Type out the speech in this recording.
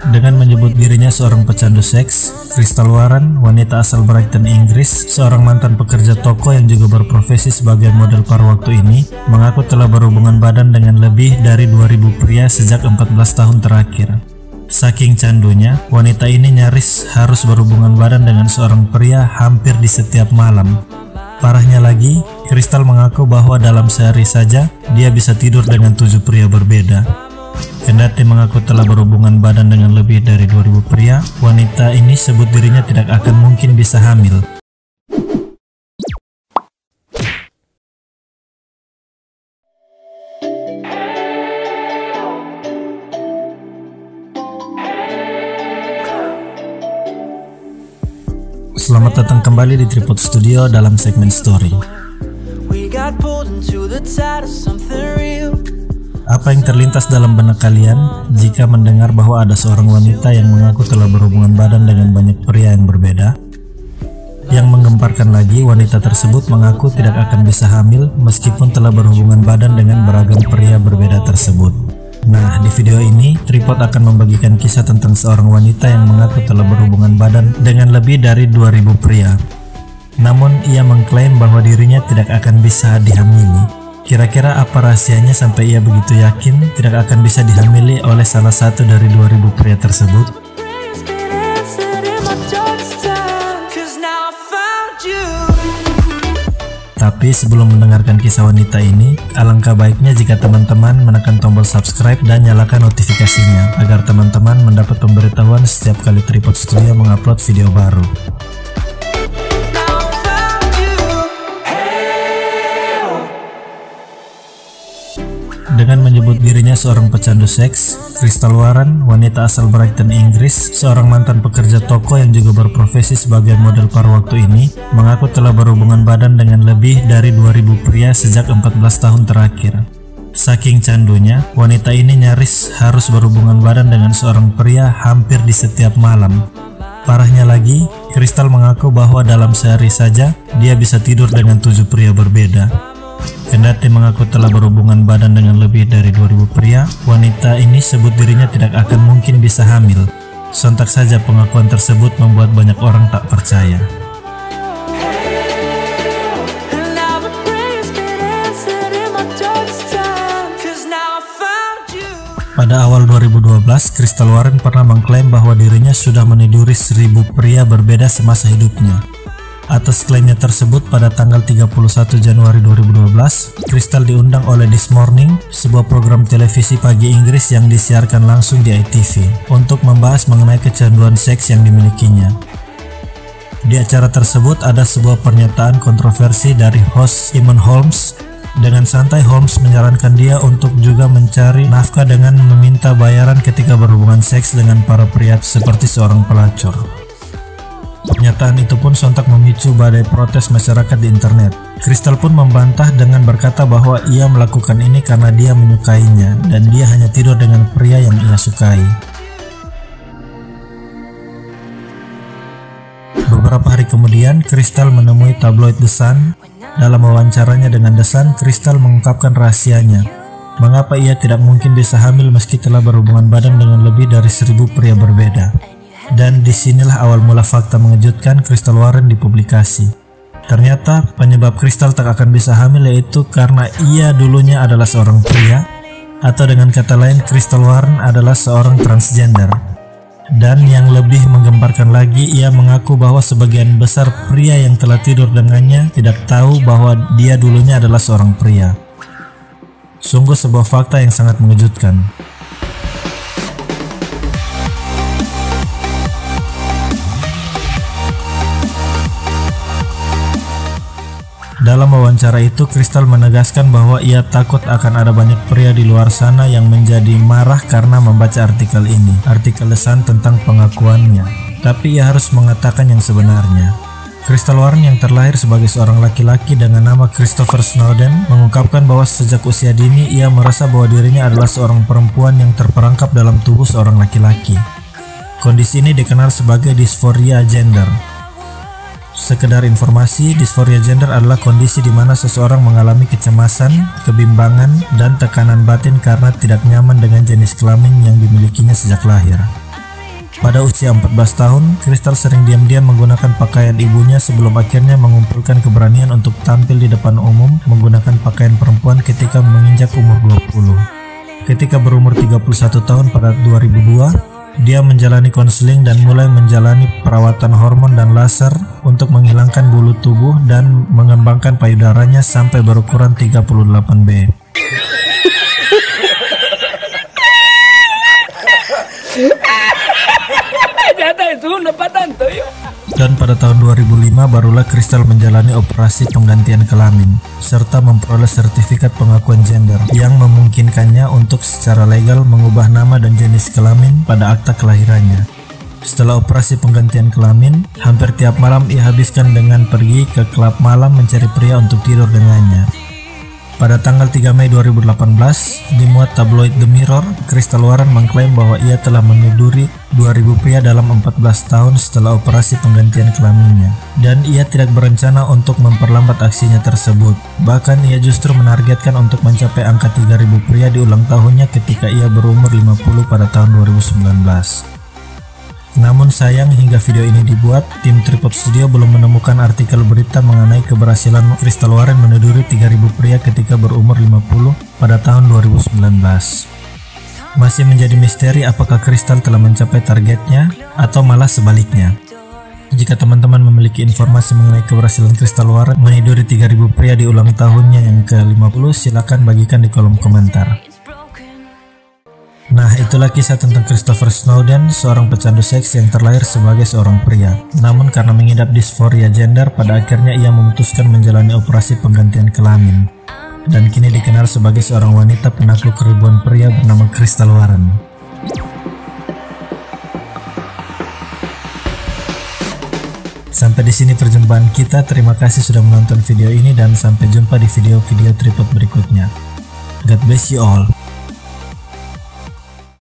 Dengan menyebut dirinya seorang pecandu seks, Crystal Warren, wanita asal Brighton, Inggris, seorang mantan pekerja toko yang juga berprofesi sebagai model paruh waktu ini, mengaku telah berhubungan badan dengan lebih dari 2000 pria sejak 14 tahun terakhir. Saking candunya, wanita ini nyaris harus berhubungan badan dengan seorang pria hampir di setiap malam. Parahnya lagi, Crystal mengaku bahwa dalam sehari saja, dia bisa tidur dengan 7 pria berbeda. Kendati mengaku telah berhubungan badan dengan lebih dari 2000 pria, wanita ini sebut dirinya tidak akan mungkin bisa hamil. Selamat datang kembali di Tripod Studio dalam segmen Story. Apa yang terlintas dalam benak kalian jika mendengar bahwa ada seorang wanita yang mengaku telah berhubungan badan dengan banyak pria yang berbeda? Yang menggemparkan lagi, wanita tersebut mengaku tidak akan bisa hamil meskipun telah berhubungan badan dengan beragam pria berbeda tersebut. Nah, di video ini, Tripod akan membagikan kisah tentang seorang wanita yang mengaku telah berhubungan badan dengan lebih dari 2000 pria. Namun, ia mengklaim bahwa dirinya tidak akan bisa dihamili. Kira-kira apa rahasianya sampai ia begitu yakin tidak akan bisa dihamili oleh salah satu dari 2000 pria tersebut? Tapi sebelum mendengarkan kisah wanita ini, alangkah baiknya jika teman-teman menekan tombol subscribe dan nyalakan notifikasinya agar teman-teman mendapat pemberitahuan setiap kali Tripod Studio mengupload video baru. Dengan menyebut dirinya seorang pecandu seks, Crystal Warren, wanita asal Brighton, Inggris, seorang mantan pekerja toko yang juga berprofesi sebagai model paruh waktu ini, mengaku telah berhubungan badan dengan lebih dari 2000 pria sejak 14 tahun terakhir. Saking candunya, wanita ini nyaris harus berhubungan badan dengan seorang pria hampir di setiap malam. Parahnya lagi, Crystal mengaku bahwa dalam sehari saja, dia bisa tidur dengan 7 pria berbeda. Kendati mengaku telah berhubungan badan dengan lebih dari 2000 pria, wanita ini sebut dirinya tidak akan mungkin bisa hamil. Sontak saja pengakuan tersebut membuat banyak orang tak percaya. Pada awal 2012, Crystal Warren pernah mengklaim bahwa dirinya sudah meniduri 1000 pria berbeda semasa hidupnya. Atas klaimnya tersebut, pada tanggal 31 Januari 2012, Crystal diundang oleh This Morning, sebuah program televisi pagi Inggris yang disiarkan langsung di ITV, untuk membahas mengenai kecanduan seks yang dimilikinya. Di acara tersebut ada sebuah pernyataan kontroversi dari host Eamonn Holmes. Dengan santai, Holmes menyarankan dia untuk juga mencari nafkah dengan meminta bayaran ketika berhubungan seks dengan para pria seperti seorang pelacur. Pernyataan itu pun sontak memicu badai protes masyarakat di internet. Crystal pun membantah dengan berkata bahwa ia melakukan ini karena dia menyukainya dan dia hanya tidur dengan pria yang ia sukai. Beberapa hari kemudian, Crystal menemui tabloid The Sun. Dalam wawancaranya dengan The Sun, Crystal mengungkapkan rahasianya. Mengapa ia tidak mungkin bisa hamil meski telah berhubungan badan dengan lebih dari 1000 pria berbeda. Dan disinilah awal mula fakta mengejutkan Crystal Warren dipublikasi. Ternyata penyebab Crystal tak akan bisa hamil yaitu karena ia dulunya adalah seorang pria, atau dengan kata lain Crystal Warren adalah seorang transgender. Dan yang lebih menggemparkan lagi, ia mengaku bahwa sebagian besar pria yang telah tidur dengannya tidak tahu bahwa dia dulunya adalah seorang pria. Sungguh sebuah fakta yang sangat mengejutkan. Dalam wawancara itu, Crystal menegaskan bahwa ia takut akan ada banyak pria di luar sana yang menjadi marah karena membaca artikel ini, artikel The Sun tentang pengakuannya. Tapi ia harus mengatakan yang sebenarnya. Crystal Warren yang terlahir sebagai seorang laki-laki dengan nama Christopher Snowden mengungkapkan bahwa sejak usia dini ia merasa bahwa dirinya adalah seorang perempuan yang terperangkap dalam tubuh seorang laki-laki. Kondisi ini dikenal sebagai dysphoria gender. Sekedar informasi, dysphoria gender adalah kondisi di mana seseorang mengalami kecemasan, kebimbangan, dan tekanan batin karena tidak nyaman dengan jenis kelamin yang dimilikinya sejak lahir. Pada usia 14 tahun, Crystal sering diam-diam menggunakan pakaian ibunya sebelum akhirnya mengumpulkan keberanian untuk tampil di depan umum menggunakan pakaian perempuan ketika menginjak umur 20. Ketika berumur 31 tahun pada 2002, dia menjalani konseling dan mulai menjalani perawatan hormon dan laser untuk menghilangkan bulu tubuh dan mengembangkan payudaranya sampai berukuran 38B. Dan pada tahun 2005 barulah Crystal menjalani operasi penggantian kelamin serta memperoleh sertifikat pengakuan gender yang memungkinkannya untuk secara legal mengubah nama dan jenis kelamin pada akta kelahirannya. Setelah operasi penggantian kelamin, hampir tiap malam ia habiskan dengan pergi ke klub malam mencari pria untuk tidur dengannya. Pada tanggal 3 Mei 2018, dimuat tabloid The Mirror, Crystal Warren mengklaim bahwa ia telah meniduri 2000 pria dalam 14 tahun setelah operasi penggantian kelaminnya. Dan ia tidak berencana untuk memperlambat aksinya tersebut. Bahkan ia justru menargetkan untuk mencapai angka 3000 pria di ulang tahunnya ketika ia berumur 50 pada tahun 2019. Namun sayang hingga video ini dibuat, tim Tripod Studio belum menemukan artikel berita mengenai keberhasilan Crystal Warren meniduri 3000 pria ketika berumur 50 pada tahun 2019. Masih menjadi misteri apakah Crystal telah mencapai targetnya atau malah sebaliknya. Jika teman-teman memiliki informasi mengenai keberhasilan Crystal Warren meniduri 3000 pria di ulang tahunnya yang ke-50, silakan bagikan di kolom komentar. Nah, itulah kisah tentang Christopher Snowden, seorang pecandu seks yang terlahir sebagai seorang pria. Namun karena mengidap disforia gender, pada akhirnya ia memutuskan menjalani operasi penggantian kelamin. Dan kini dikenal sebagai seorang wanita penakluk ribuan pria bernama Crystal Warren. Sampai di sini perjumpaan kita. Terima kasih sudah menonton video ini dan sampai jumpa di video-video Tripod berikutnya. God bless you all.